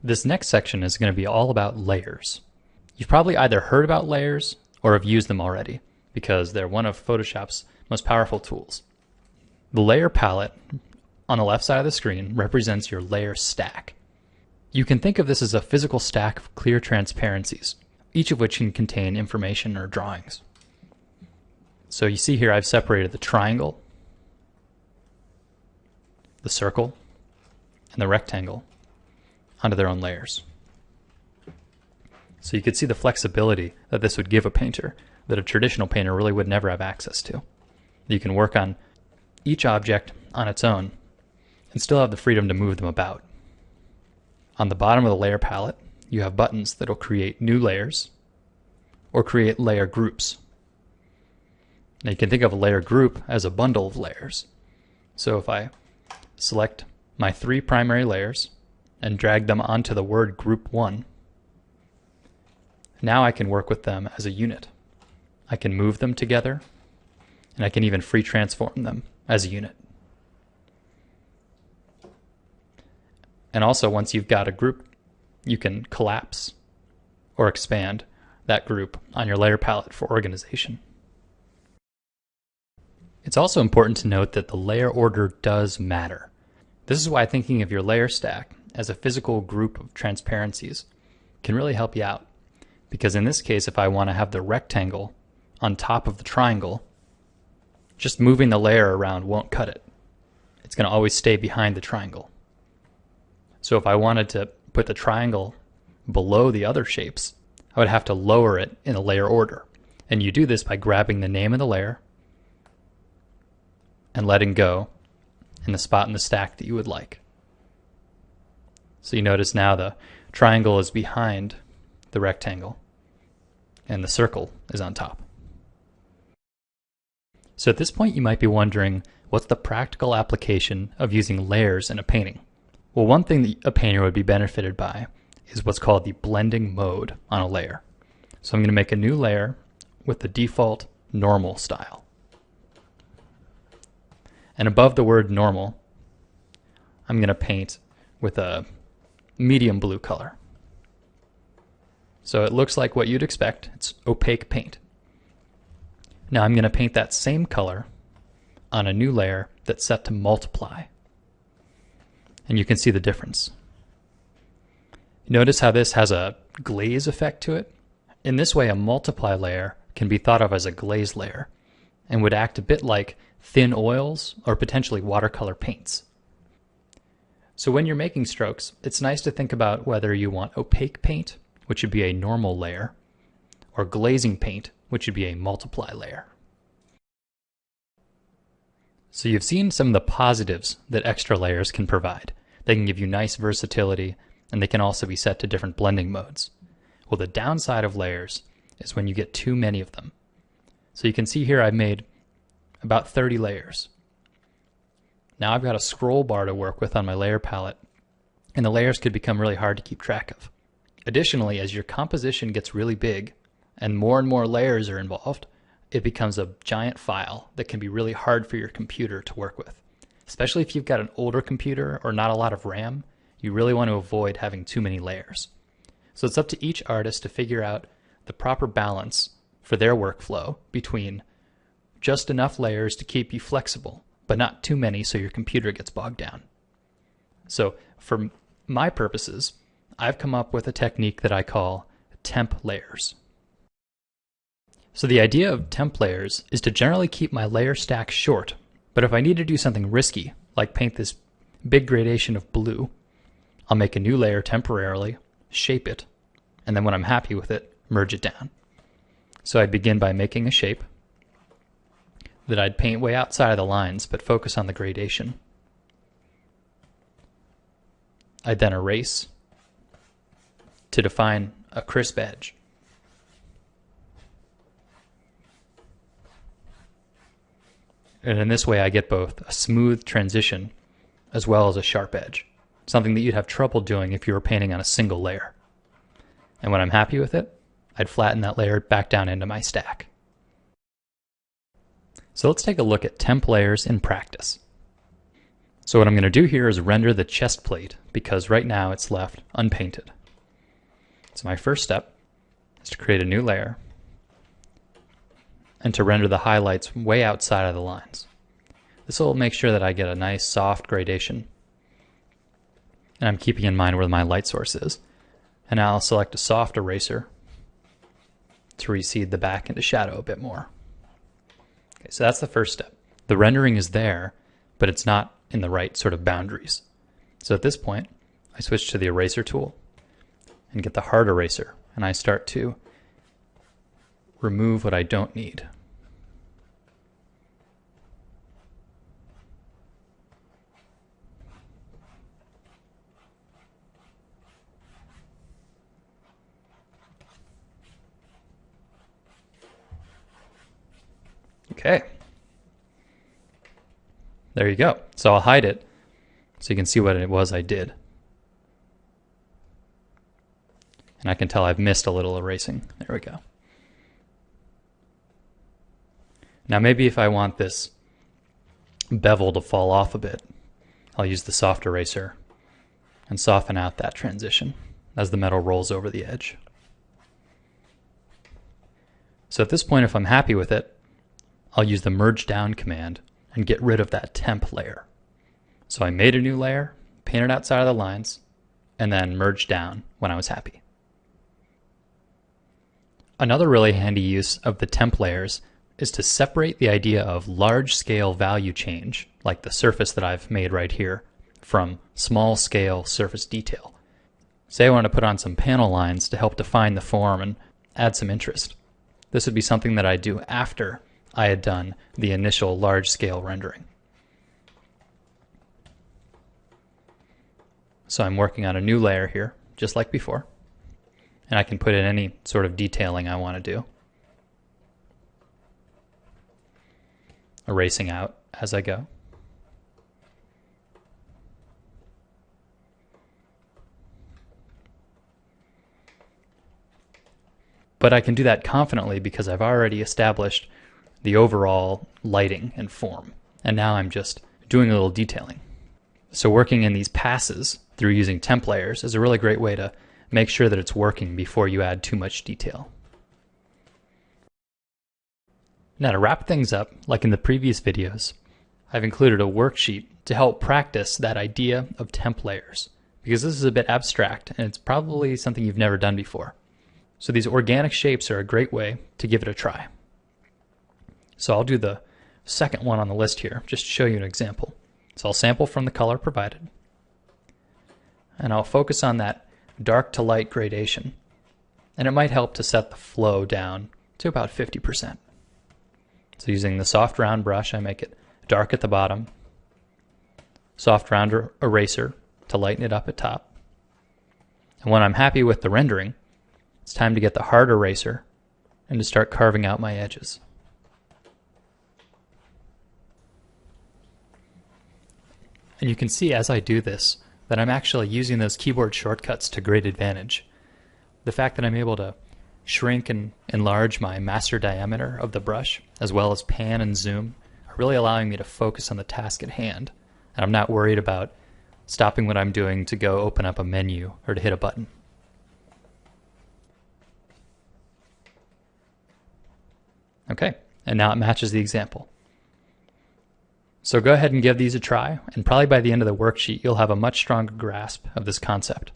This next section is going to be all about layers. You've probably either heard about layers or have used them already because they're one of Photoshop's most powerful tools. The layer palette on the left side of the screen represents your layer stack. You can think of this as a physical stack of clear transparencies, each of which can contain information or drawings. So you see here I've separated the triangle, the circle, and the rectangle onto their own layers. So you could see the flexibility that this would give a painter that a traditional painter really would never have access to. You can work on each object on its own and still have the freedom to move them about. On the bottom of the layer palette, you have buttons that will create new layers or create layer groups. Now you can think of a layer group as a bundle of layers. So if I select my 3 primary layers and drag them onto the word group 1, now I can work with them as a unit. I can move them together, and I can even free transform them as a unit. And also, once you've got a group, you can collapse or expand that group on your layer palette for organization. It's also important to note that the layer order does matter. This is why thinking of your layer stack as a physical group of transparencies can really help you out. Because in this case, if I want to have the rectangle on top of the triangle, just moving the layer around won't cut it. It's going to always stay behind the triangle. So if I wanted to put the triangle below the other shapes, I would have to lower it in a layer order. And you do this by grabbing the name of the layer and letting go in the spot in the stack that you would like. So you notice now the triangle is behind the rectangle and the circle is on top. So at this point you might be wondering, what's the practical application of using layers in a painting? Well, one thing that a painter would be benefited by is what's called the blending mode on a layer. So I'm going to make a new layer with the default normal style. And above the word normal, I'm going to paint with a medium blue color. So it looks like what you'd expect. It's opaque paint. Now I'm going to paint that same color on a new layer that's set to multiply. And you can see the difference. Notice how this has a glaze effect to it? In this way, a multiply layer can be thought of as a glaze layer and would act a bit like thin oils or potentially watercolor paints. So when you're making strokes, it's nice to think about whether you want opaque paint, which would be a normal layer, or glazing paint, which would be a multiply layer. So you've seen some of the positives that extra layers can provide. They can give you nice versatility, and they can also be set to different blending modes. Well, the downside of layers is when you get too many of them. So you can see here I've made about 30 layers. Now I've got a scroll bar to work with on my layer palette, and the layers could become really hard to keep track of. Additionally, as your composition gets really big and more layers are involved, it becomes a giant file that can be really hard for your computer to work with. Especially if you've got an older computer or not a lot of RAM, you really want to avoid having too many layers. So it's up to each artist to figure out the proper balance for their workflow between just enough layers to keep you flexible, but not too many so your computer gets bogged down. So for my purposes, I've come up with a technique that I call temp layers. So the idea of temp layers is to generally keep my layer stack short, but if I need to do something risky, like paint this big gradation of blue, I'll make a new layer temporarily, shape it, and then when I'm happy with it, merge it down. So I'd begin by making a shape that I'd paint way outside of the lines, but focus on the gradation. I'd then erase to define a crisp edge. And in this way I get both a smooth transition as well as a sharp edge, something that you'd have trouble doing if you were painting on a single layer. And when I'm happy with it, I'd flatten that layer back down into my stack. So let's take a look at temp layers in practice. So what I'm going to do here is render the chest plate because right now it's left unpainted. So my first step is to create a new layer and to render the highlights way outside of the lines. This will make sure that I get a nice soft gradation. And I'm keeping in mind where my light source is. And now I'll select a soft eraser to recede the back into shadow a bit more. Okay, so that's the first step. The rendering is there, but it's not in the right sort of boundaries. So at this point, I switch to the eraser tool and get the hard eraser, and I start to remove what I don't need. Okay. There you go. So I'll hide it so you can see what it was I did. And I can tell I've missed a little erasing. There we go. Now maybe if I want this bevel to fall off a bit, I'll use the soft eraser and soften out that transition as the metal rolls over the edge. So at this point, if I'm happy with it, I'll use the merge down command and get rid of that temp layer. So I made a new layer, painted outside of the lines, and then merged down when I was happy. Another really handy use of the temp layers is to separate the idea of large-scale value change, like the surface that I've made right here, from small-scale surface detail. Say I want to put on some panel lines to help define the form and add some interest. This would be something that I do after I had done the initial large-scale rendering. So I'm working on a new layer here, just like before, and I can put in any sort of detailing I want to do. Erasing out as I go. But I can do that confidently because I've already established the overall lighting and form. And now I'm just doing a little detailing. So working in these passes through using temp layers is a really great way to make sure that it's working before you add too much detail. Now to wrap things up, like in the previous videos, I've included a worksheet to help practice that idea of temp layers, because this is a bit abstract and it's probably something you've never done before. So these organic shapes are a great way to give it a try. So I'll do the second one on the list here, just to show you an example. So I'll sample from the color provided, and I'll focus on that dark to light gradation, and it might help to set the flow down to about 50%. So using the soft round brush, I make it dark at the bottom, soft round eraser to lighten it up at top, and when I'm happy with the rendering, it's time to get the hard eraser and to start carving out my edges. And you can see as I do this that I'm actually using those keyboard shortcuts to great advantage. The fact that I'm able to shrink and enlarge my master diameter of the brush, as well as pan and zoom, are really allowing me to focus on the task at hand. And I'm not worried about stopping what I'm doing to go open up a menu or to hit a button. Okay, and now it matches the example. So go ahead and give these a try, and probably by the end of the worksheet you'll have a much stronger grasp of this concept.